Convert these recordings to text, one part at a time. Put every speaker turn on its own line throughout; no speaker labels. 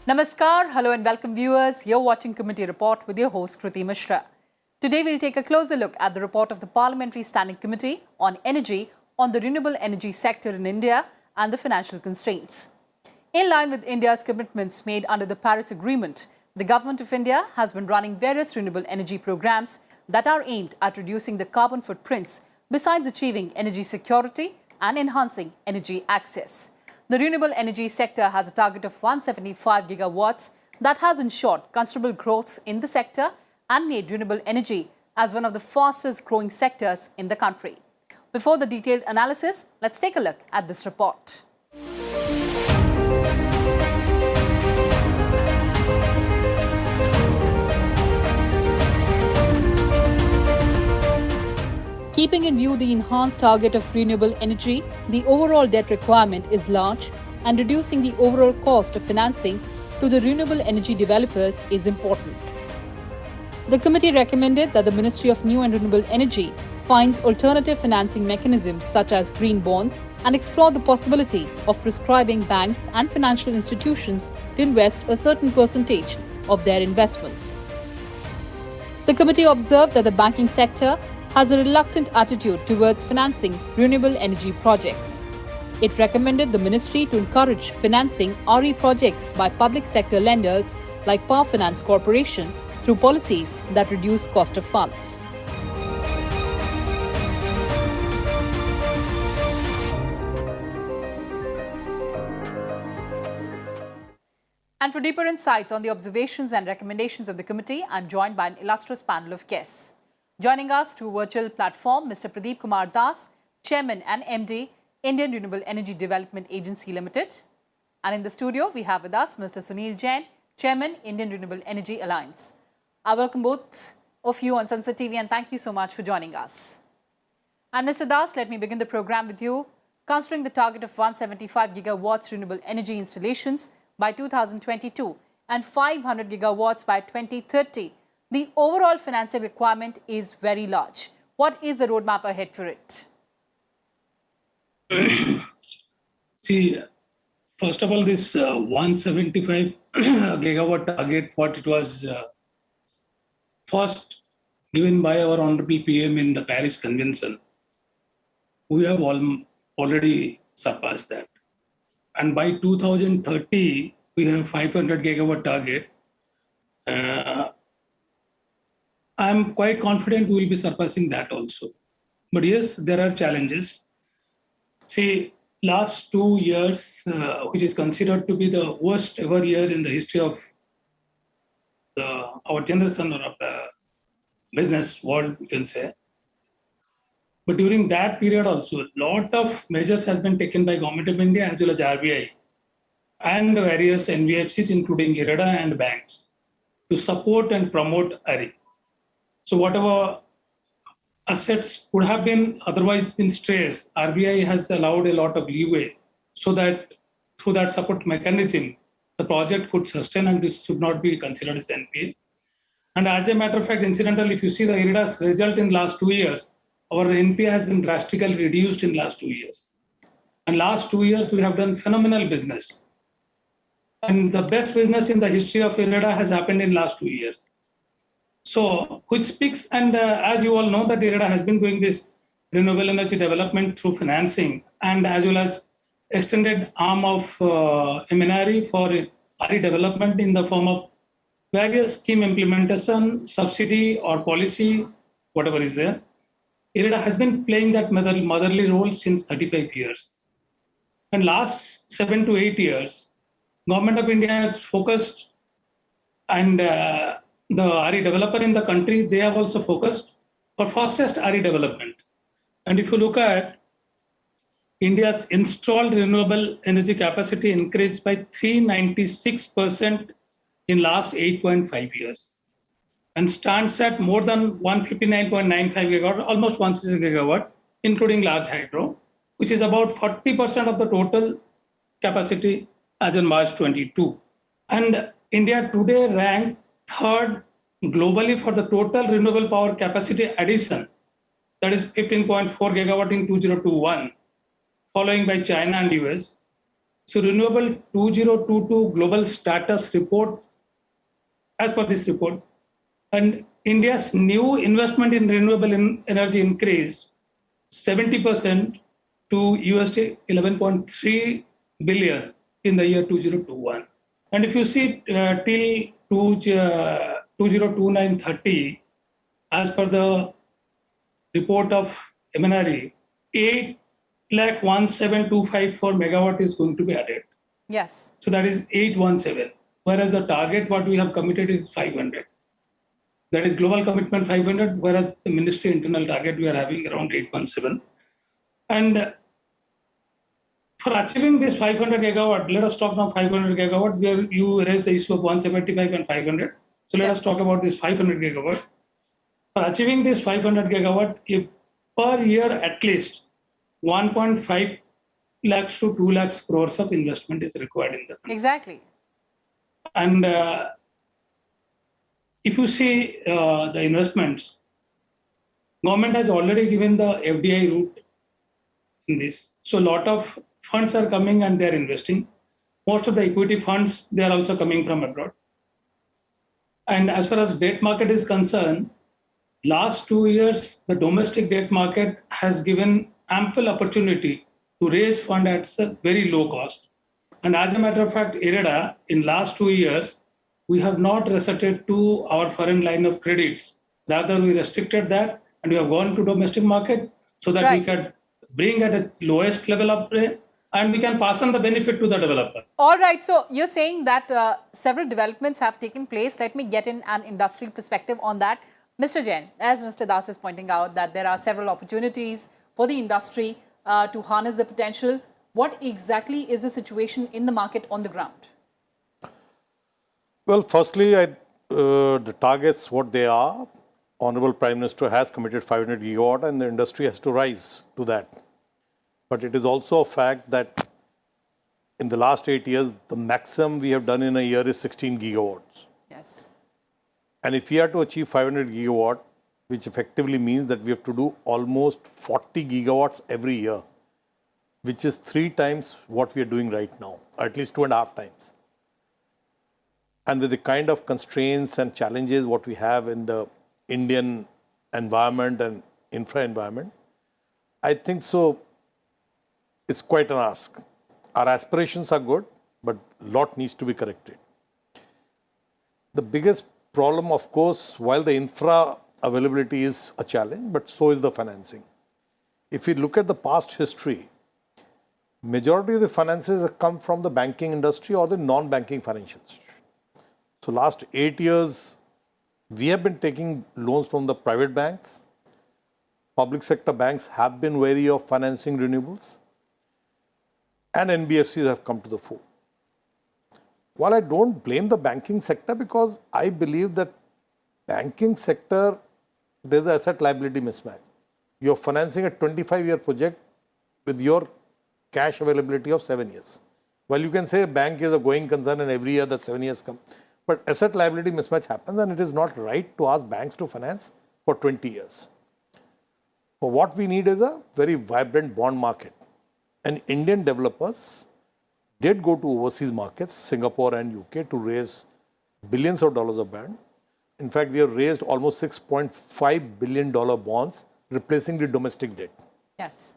Namaskar, hello and welcome viewers. You're watching Committee Report with your host Kriti Mishra. Today we'll take a closer look at the report of the Parliamentary Standing Committee on Energy on the renewable energy sector in India and the financial constraints. In line with India's commitments made under the Paris Agreement, the Government of India has been running various renewable energy programs that are aimed at reducing the carbon footprints besides achieving energy security and enhancing energy access. The renewable energy sector has a target of 175 gigawatts that has ensured considerable growth in the sector and made renewable energy as one of the fastest growing sectors in the country. Before the detailed analysis, let's take a look at this report. Keeping in view the enhanced target of renewable energy, the overall debt requirement is large and reducing the overall cost of financing to the renewable energy developers is important. The committee recommended that the Ministry of New and Renewable Energy finds alternative financing mechanisms such as green bonds and explore the possibility of prescribing banks and financial institutions to invest a certain percentage of their investments. The committee observed that the banking sector has a reluctant attitude towards financing renewable energy projects. It recommended the ministry to encourage financing RE projects by public sector lenders like Power Finance Corporation through policies that reduce cost of funds. And for deeper insights on the observations and recommendations of the committee, I'm joined by an illustrious panel of guests. Joining us through virtual platform, Mr. Pradip Kumar Das, Chairman and MD, Indian Renewable Energy Development Agency Limited. And in the studio, we have with us Mr. Sunil Jain, Chairman, Indian Renewable Energy Alliance. I welcome both of you on Sunset TV and thank you so much for joining us. And Mr. Das, let me begin the program with you. Considering the target of 175 gigawatts renewable energy installations by 2022 and 500 gigawatts by 2030, the overall financing requirement is very large. What is the roadmap ahead for it?
See, first of all, this 175 gigawatt target, what it was first given by our Honorable PM in the Paris Convention, we have already surpassed that. And by 2030, we have 500 gigawatt target. I'm quite confident we will be surpassing that also. But yes, there are challenges. See, last 2 years, which is considered to be the worst ever year in the history of our generation or of the business world, you can say. But during that period also, a lot of measures has been taken by Government of India as well as RBI and various NBFCs, including IREDA and banks, to support and promote RE. So whatever assets would have been otherwise been stressed, RBI has allowed a lot of leeway so that through that support mechanism, the project could sustain and this should not be considered as NPA. And as a matter of fact, incidentally, if you see the IREDA's result in last 2 years, our NPA has been drastically reduced in last 2 years. And last 2 years, we have done phenomenal business. And the best business in the history of IREDA has happened in last 2 years. So, which speaks, and as you all know, that IREDA has been doing this renewable energy development through financing and as well as extended arm of MNRE for RE development in the form of various scheme implementation, subsidy or policy, whatever is there. IREDA has been playing that motherly role since 35 years. And last 7 to 8 years, Government of India has focused and the RE developer in the country, they have also focused for fastest RE development. And if you look at India's installed renewable energy capacity increased by 396% in last 8.5 years and stands at more than 159.95 gigawatt, almost 160 gigawatt, including large hydro, which is about 40% of the total capacity as in March 22. And India today ranked third globally for the total renewable power capacity addition, that is 15.4 gigawatt in 2021, following by China and US. So Renewable 2022 Global Status Report, as per this report, and India's new investment in renewable energy increased 70% to USD 11.3 billion in the year 2021. And if you see till 2029-30, as per the report of MNRE, 8,17,254 megawatt is going to be added.
Yes.
So that is 817. Whereas the target what we have committed is 500. That is global commitment 500, whereas the ministry internal target we are having around 817. And for achieving this 500 gigawatt, let us talk now 500 gigawatt, where you raised the issue of 175 and 500. So let us talk about this 500 gigawatt. For achieving this 500 gigawatt, if per year at least 1.5 lakhs to 2 lakhs crores of investment is required in the country.
Exactly.
And if you see the investments, government has already given the FDI route in this. So a lot of funds are coming and they are investing. Most of the equity funds, they are also coming from abroad. And as far as debt market is concerned, last 2 years, the domestic debt market has given ample opportunity to raise fund at a very low cost. And as a matter of fact, IREDA, in last 2 years, we have not resorted to our foreign line of credits. Rather, we restricted that and we have gone to domestic market so that we can bring at a lowest level of rate and we can pass on the benefit to the developer.
All right. So you're saying that several developments have taken place. Let me get in an industry perspective on that. Mr. Jain, as Mr. Das is pointing out that there are several opportunities for the industry to harness the potential. What exactly is the situation in the market on the ground?
Well, firstly, the targets, what they are, Honorable Prime Minister has committed 500 gigawatt and the industry has to rise to that. But it is also a fact that in the last 8 years, the maximum we have done in a year is 16 gigawatts.
Yes.
And if we are to achieve 500 gigawatt, which effectively means that we have to do almost 40 gigawatts every year, which is 3 times what we are doing right now, or at least 2.5 times. And with the kind of constraints and challenges what we have in the Indian environment and infra environment, I think so it's quite an ask. Our aspirations are good, but a lot needs to be corrected. The biggest problem, of course, while the infra availability is a challenge, but so is the financing. If we look at the past history, majority of the finances have come from the banking industry or the non-banking financial institution. So last 8 years, we have been taking loans from the private banks. Public sector banks have been wary of financing renewables. And NBFCs have come to the fore. While I don't blame the banking sector because I believe that banking sector, there's an asset liability mismatch. You're financing a 25-year project with your cash availability of 7 years. While you can say a bank is a going concern and every year the 7 years come. But asset liability mismatch happens and it is not right to ask banks to finance for 20 years. So what we need is a very vibrant bond market. And Indian developers did go to overseas markets, Singapore and UK, to raise billions of dollars of bond. In fact, we have raised almost $6.5 billion bonds, replacing the domestic debt.
Yes.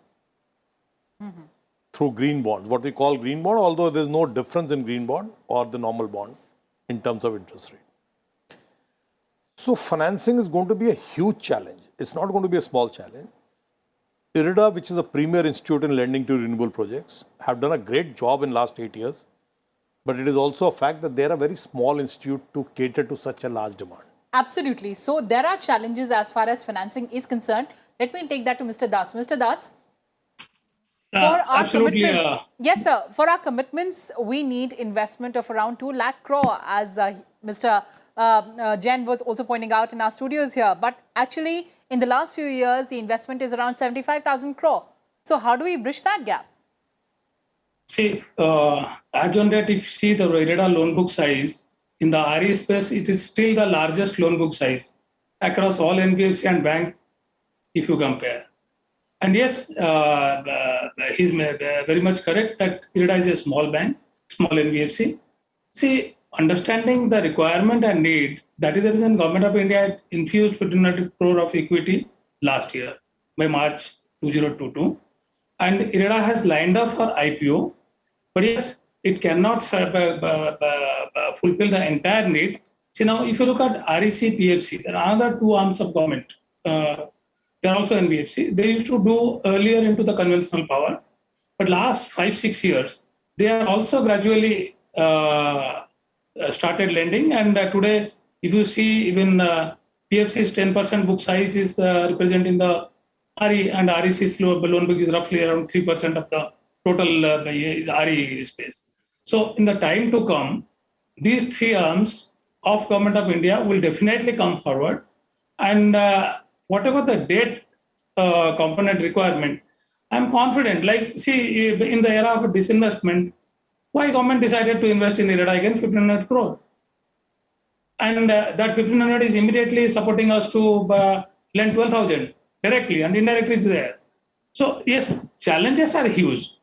Through green bonds, what we call green bond, although there is no difference in green bond or the normal bond in terms of interest rate. So financing is going to be a huge challenge. It's not going to be a small challenge. IREDA, which is a premier institute in lending to renewable projects, have done a great job in last 8 years. But it is also a fact that they are a very small institute to cater to such a large demand.
Absolutely. So there are challenges as far as financing is concerned. Let me take that to Mr. Das. Mr. Das, for our commitments, yes, sir. For our commitments, we need investment of around 2 lakh crore, as Mr. Jain was also pointing out in our studios here. But actually, in the last few years, the investment is around 75,000 crore. So how do we bridge that gap?
See, as on that, if you see the IREDA loan book size, in the RE space, it is still the largest loan book size across all NBFC and bank, if you compare. And yes, he's very much correct that IREDA is a small bank, small NBFC. See, understanding the requirement and need, that is the reason Government of India had infused 1,500 crore of equity last year by March 2022. And IREDA has lined up for IPO. But yes, it cannot fulfill the entire need. See, now, if you look at REC, PFC, there are another two arms of government. They're also NBFC. They used to do earlier into the conventional power. But last 5-6 years, they are also gradually started lending. And today, if you see, even PFC's 10% book size is representing the RE, and REC's loan book is roughly around 3% of the total is RE space. So in the time to come, these three arms of Government of India will definitely come forward. And whatever the debt component requirement, I'm confident, like, see, in the era of disinvestment, why government decided to invest in IREDA again 1,500 crore? And that 1,500 is immediately supporting us to lend 12,000 directly, and indirectly is there. So yes, challenges are huge.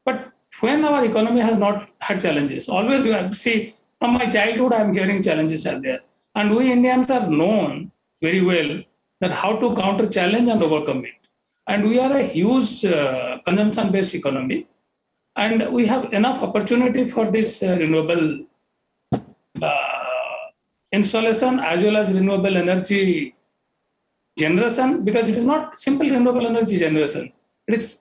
But when our economy has not had challenges, always you have, see, from my childhood, I'm hearing challenges are there. And we Indians are known very well that how to counter challenge and overcome it. And we are a huge consumption-based economy. And we have enough opportunity for this renewable installation as well as renewable energy generation, because it is not simple renewable energy generation. It is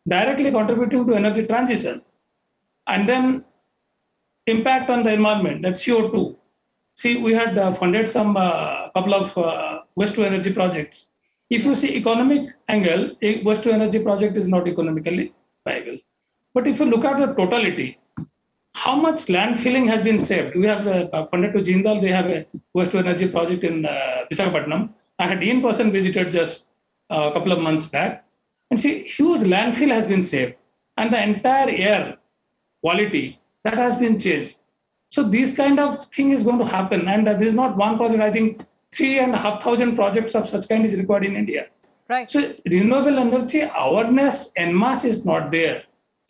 directly contributing to energy transition. And then impact on the environment, that CO2. See, we had funded some couple of waste to energy projects. If you see economic angle, a waste to energy project is not economically viable. But if you look at the totality, how much landfilling has been saved? We have funded to Jindal, they have a waste to energy project in Visakhapatnam. I had in person visited just a couple of months back. And see, huge landfill has been saved. And the entire air quality, that has been changed. So this kind of thing is going to happen. And this is not one project. I think 3,500 projects of such kind is required in India.
Right.
So renewable energy awareness en masse is not there.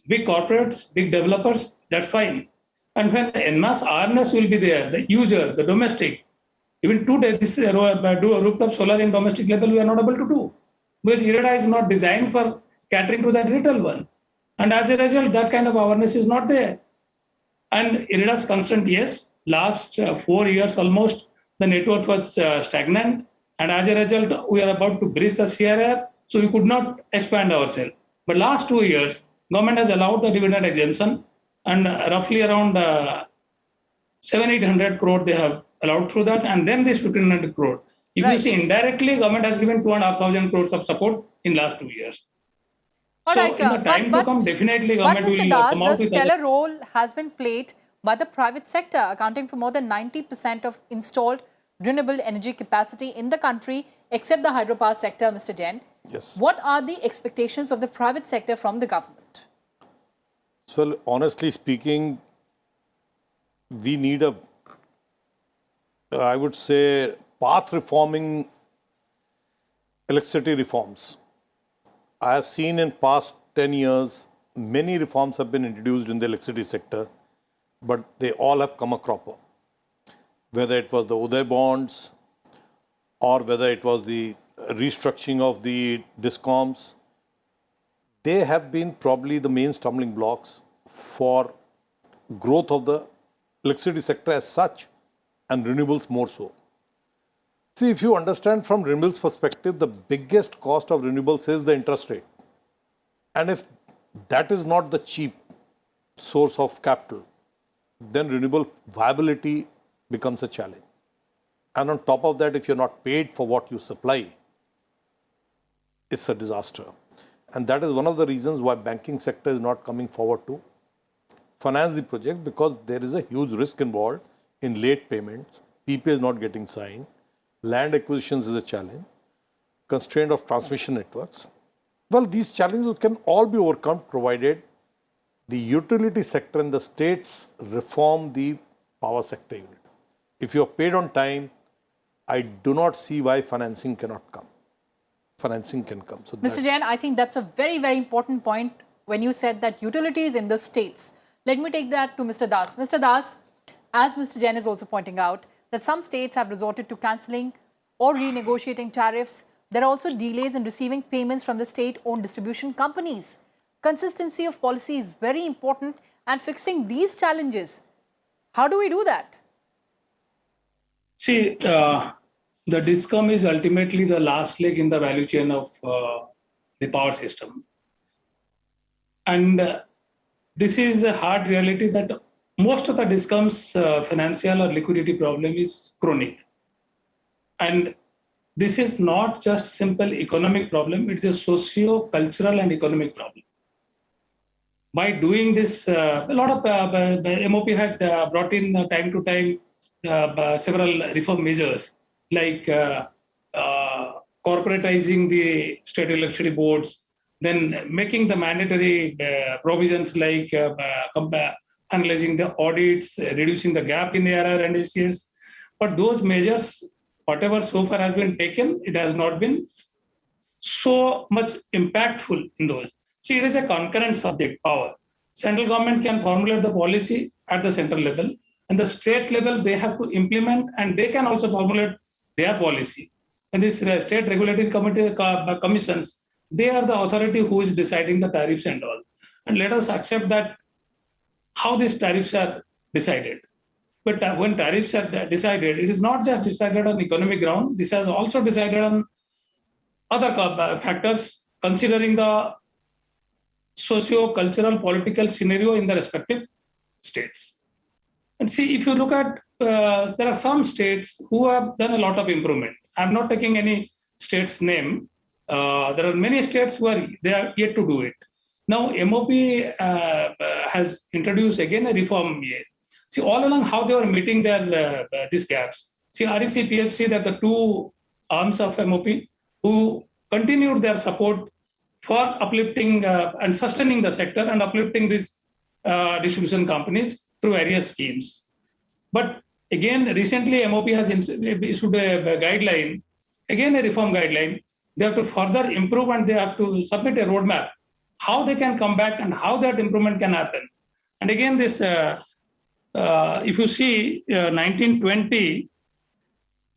Big corporates, big developers, that's fine. And when the en masse awareness will be there, the user, the domestic, even today, this do a rooftop solar in domestic level, we are not able to do. Because IREDA is not designed for catering to that retail one. And as a result, that kind of awareness is not there. And IREDA's concern, yes, last 4 years almost, the network was stagnant. And as a result, we are about to breach the CRR, so we could not expand ourselves. But last 2 years, government has allowed the dividend exemption, and roughly around 700-800 crore they have allowed through that, and then this 1,500 crore. If you see indirectly, government has given 2,500 crores of support in last 2 years.
All
so
right,
in the time to come, definitely government will come out
the
with
stellar role has been played by the private sector, accounting for more than 90% of installed renewable energy capacity in the country, except the hydropower sector, Mr. Jain.
Yes.
What are the expectations of the private sector from the government?
So honestly speaking, we need a, I would say, path reforming electricity reforms. I have seen in past 10 years, many reforms have been introduced in the electricity sector, but they all have come a cropper. Whether it was the Uday bonds, or whether it was the restructuring of the discoms, they have been probably the main stumbling blocks for growth of the electricity sector as such, and renewables more so. See, if you understand from renewables perspective, the biggest cost of renewables is the interest rate. And if that is not the cheap source of capital, then renewable viability becomes a challenge. And on top of that, if you're not paid for what you supply, it's a disaster. And that is one of the reasons why banking sector is not coming forward to finance the project, because there is a huge risk involved in late payments, PPA is not getting signed, land acquisitions is a challenge, constraint of transmission networks. Well, these challenges can all be overcome provided the utility sector and the states reform the power sector unit. If you are paid on time, I do not see why financing cannot come. financing can come. So
Mr. Jain, I think that's a very, very important point when you said that utilities in the states. Let me take that to Mr. Das. Mr. Das, as Mr. Jain is also pointing out, that some states have resorted to cancelling or renegotiating tariffs. There are also delays in receiving payments from the state-owned distribution companies. Consistency of policy is very important, and fixing these challenges, how do we do that?
See, the DISCOM is ultimately the last leg in the value chain of the power system. And this is a hard reality that most of the DISCOM's financial or liquidity problem is chronic. And this is not just simple economic problem, it's a socio-cultural and economic problem. By doing this, a lot of the MOP had brought in time to time several reform measures like corporatizing the state electricity boards, then making the mandatory provisions like analyzing the audits, reducing the gap in ARR and ACS. But those measures, whatever so far has been taken, it has not been so much impactful in those. See, it is a concurrent subject, power. Central government can formulate the policy at the central level, and the state level, they have to implement, and they can also formulate their policy. And these state regulatory commissions, they are the authority who is deciding the tariffs and all. And let us accept that how these tariffs are decided. But when tariffs are decided, it is not just decided on economic ground. This is also decided on other factors, considering the socio-cultural political scenario in the respective states. And see, if you look at, there are some states who have done a lot of improvement. I'm not taking any state's name. There are many states who are yet to do it. Now, MOP has introduced again a reform. See, all along how they were meeting their these gaps. See, REC, PFC, that the two arms of MOP who continued their support for uplifting and sustaining the sector and uplifting these distribution companies through various schemes. But again, recently MOP has issued a guideline, again a reform guideline. They have to further improve and they have to submit a roadmap, how they can come back and how that improvement can happen. And again, this, if you see 1920,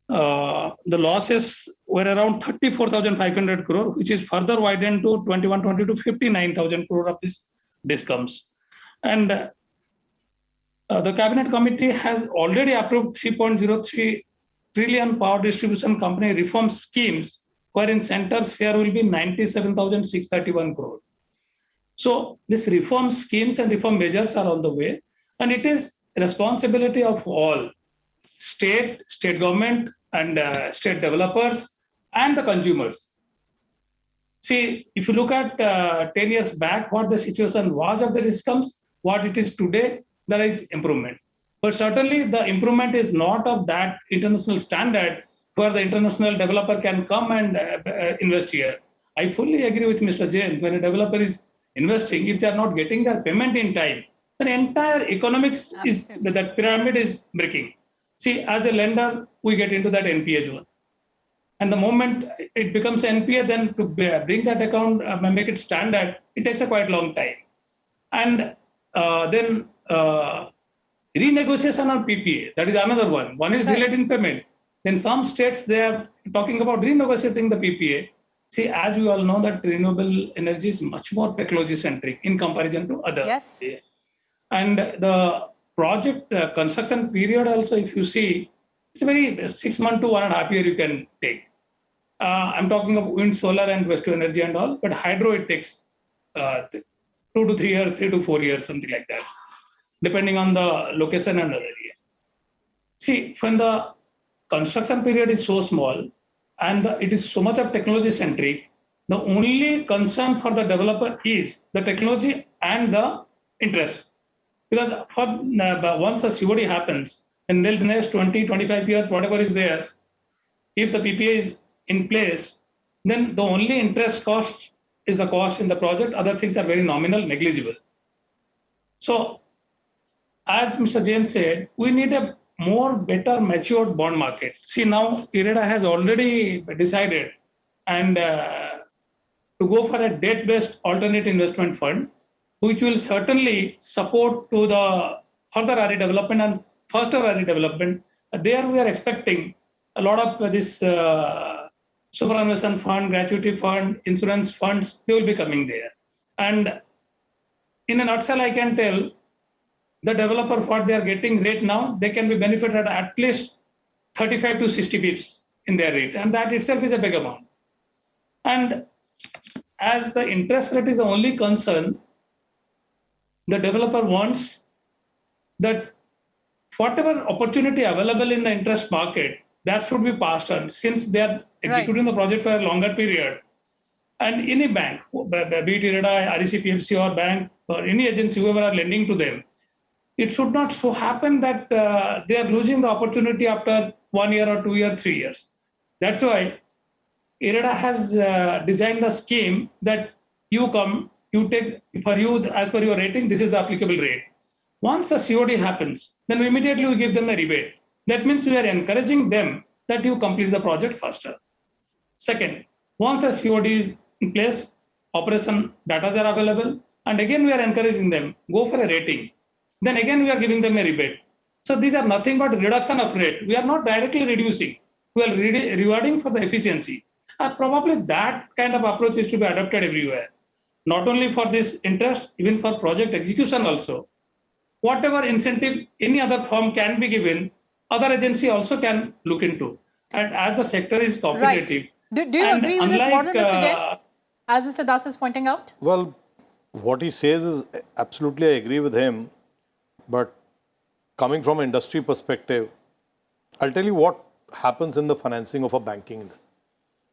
the losses were around 34,500 crore, which is further widened to 21-22 to 59,000 crore of this DISCOMs. And the cabinet committee has already approved 3.03 trillion power distribution company reform schemes, wherein center's share will be 97,631 crore. So these reform schemes and reform measures are on the way, and it is responsibility of all state government and state developers and the consumers. See, if you look at 10 years back, what the situation was of the DISCOMs, what it is today, there is improvement. But certainly the improvement is not of that international standard where the international developer can come and invest here. I fully agree with Mr. Jain. When a developer is investing, if they are not getting their payment in time, then entire economics is, that pyramid is breaking. See, as a lender, we get into that NPA zone. And the moment it becomes NPA, then to bring that account, make it standard, it takes a quite long time. And then renegotiation on PPA, that is another one. One is delayed in payment. Then some states, they are talking about renegotiating the PPA. See, as you all know, that renewable energy is much more technology-centric in comparison to others.
Yes.
And the project construction period also, if you see, it's a very 6 months to 1.5 years you can take. I'm talking of wind, solar, and waste to energy and all, but hydro, it takes 2 to 3 years, 3 to 4 years, something like that, depending on the location and other area. See, when the construction period is so small and it is so much of technology centric, the only concern for the developer is the technology and the interest. Because once the COD happens, in the next 20, 25 years, whatever is there, if the PPA is in place, then the only interest cost is the cost in the project. Other things are very nominal, negligible. So, as Mr. Jain said, we need a more better matured bond market. See, now IREDA has already decided and to go for a debt-based alternate investment fund, which will certainly support to the further RE development and faster RE development. There we are expecting a lot of this superannuation fund, gratuity fund, insurance funds, they will be coming there. And in a nutshell, I can tell the developer what they are getting rate now, they can be benefited at least 35 to 60 pips in their rate. And that itself is a big amount. And as the interest rate is the only concern, the developer wants that whatever opportunity available in the interest market, that should be passed on since they are executing the project for a longer period. And any bank, be it IREDA, REC, PFC or bank or any agency, whoever are lending to them, it should not so happen that they are losing the opportunity after 1 year or 2 years, 3 years. That's why IREDA has designed a scheme that you come, you take, for you, as per your rating, this is the applicable rate. Once the COD happens, then immediately we give them a rebate. That means we are encouraging them that you complete the project faster. Second, once a COD is in place, operation data are available, and again we are encouraging them, go for a rating. Then again we are giving them a rebate. So these are nothing but reduction of rate. We are not directly reducing. We are rewarding for the efficiency. And probably that kind of approach is to be adopted everywhere. Not only for this interest, even for project execution also. Whatever incentive any other firm can be given, other agency also can look into. And as the sector is competitive.
Right. Do you agree with this model, Mr. Jain, as Mr. Das is pointing out?
Well, what he says is absolutely, I agree with him. But coming from an industry perspective, I'll tell you what happens in the financing of a banking.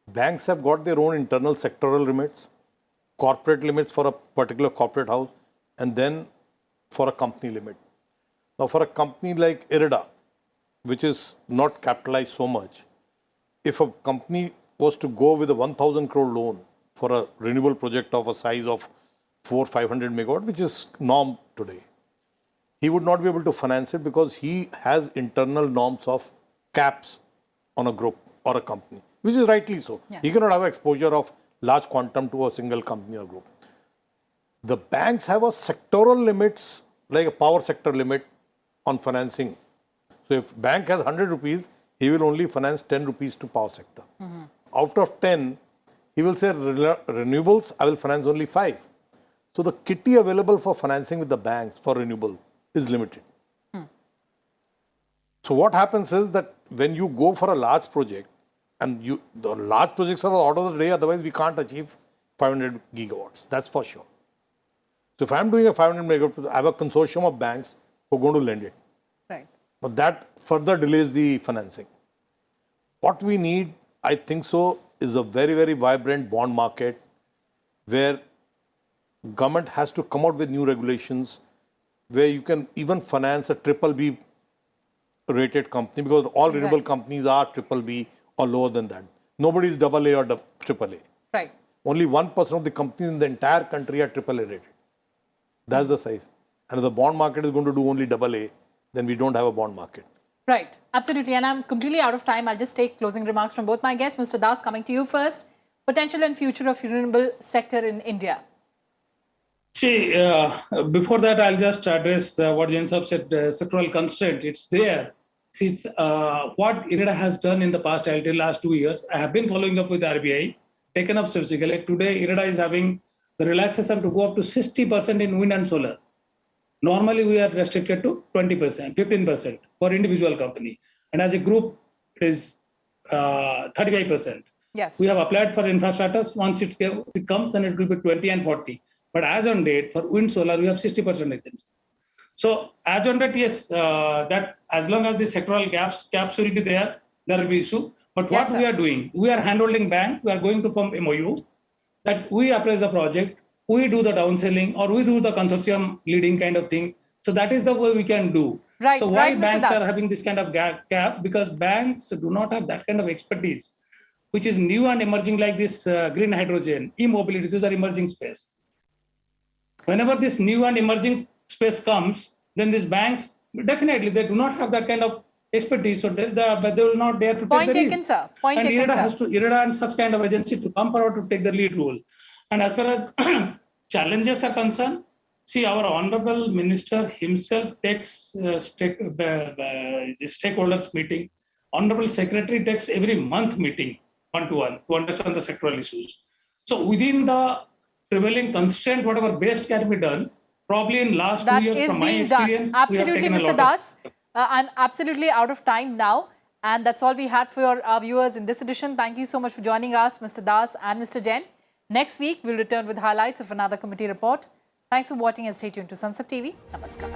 Banks have got their own internal sectoral limits, corporate limits for a particular corporate house, and then for a company limit. Now, for a company like IREDA, which is not capitalized so much, if a company was to go with a 1,000 crore loan for a renewable project of a size of 400-500 megawatt, which is norm today, he would not be able to finance it because he has internal norms of caps on a group or a company, which is rightly so. Yes. He cannot have exposure of large quantum to a single company or group. The banks have a sectoral limits, like a power sector limit on financing. So if bank has 100 rupees, he will only finance 10 rupees to power sector. Out of 10, he will say renewables, I will finance only 5. So the kitty available for financing with the banks for renewable is limited. So what happens is that when you go for a large project, and the large projects are out of the day, otherwise we can't achieve 500 gigawatts, that's for sure. So if I'm doing a 500 megawatt, I have a consortium of banks who are going to lend it.
Right.
But that further delays the financing. What we need, I think so, is a very, very vibrant bond market where government has to come out with new regulations where you can even finance a BBB rated company, because all renewable companies are BBB or lower than that. Nobody is AA or AAA.
Right.
Only 1% of the companies in the entire country are AAA rated. That's the size. And if the bond market is going to do only AA, then we don't have a bond market.
Right. Absolutely. And I'm completely out of time. I'll just take closing remarks from both my guests. Mr. Das, coming to you first. Potential and future of renewable sector in India.
See, before that, I'll just address what Jain said, sectoral constraint. It's there. See, it's, what IREDA has done in the past, I'll tell last 2 years, I have been following up with RBI, taken up specifically. Today, IREDA is having the relaxation to go up to 60% in wind and solar. Normally, we are restricted to 20%, 15% for individual company. And as a group, it is 35%.
Yes.
We have applied for infrastructure. Once it comes, then it will be 20 and 40. But as on date, for wind solar, we have 60% agency. So as on date, yes, that as long as the sectoral caps will be there, there will be issue. But what we are doing, we are handholding bank, we are going to form MOU, that we appraise the project, we do the downselling, or we do the consortium leading kind of thing. So that is the way we can do.
Right.
So why
right,
banks are having this kind of gap? Because banks do not have that kind of expertise, which is new and emerging, like this green hydrogen, e-mobility, these are emerging space. Whenever this new and emerging space comes, then these banks, definitely, they do not have that kind of expertise, so but they will not dare to
Point
take the
taken,
risk.
sir. Point
And
taken, sir.
IREDA and such kind of agency to come forward to take the lead role. And as far as challenges are concerned, see, our honorable minister himself takes the stakeholders meeting. Honorable secretary takes every month meeting one-to-one to understand the sectoral issues. So within the prevailing constraint, whatever best can be done, probably in last 2 years from my experience,
Absolutely, Mr. Das. I'm absolutely out of time now. And that's all we had for our viewers in this edition. Thank you so much for joining us, Mr. Das and Mr. Jain. Next week, we'll return with highlights of another committee report. Thanks for watching and stay tuned to Sunset TV. Namaskar.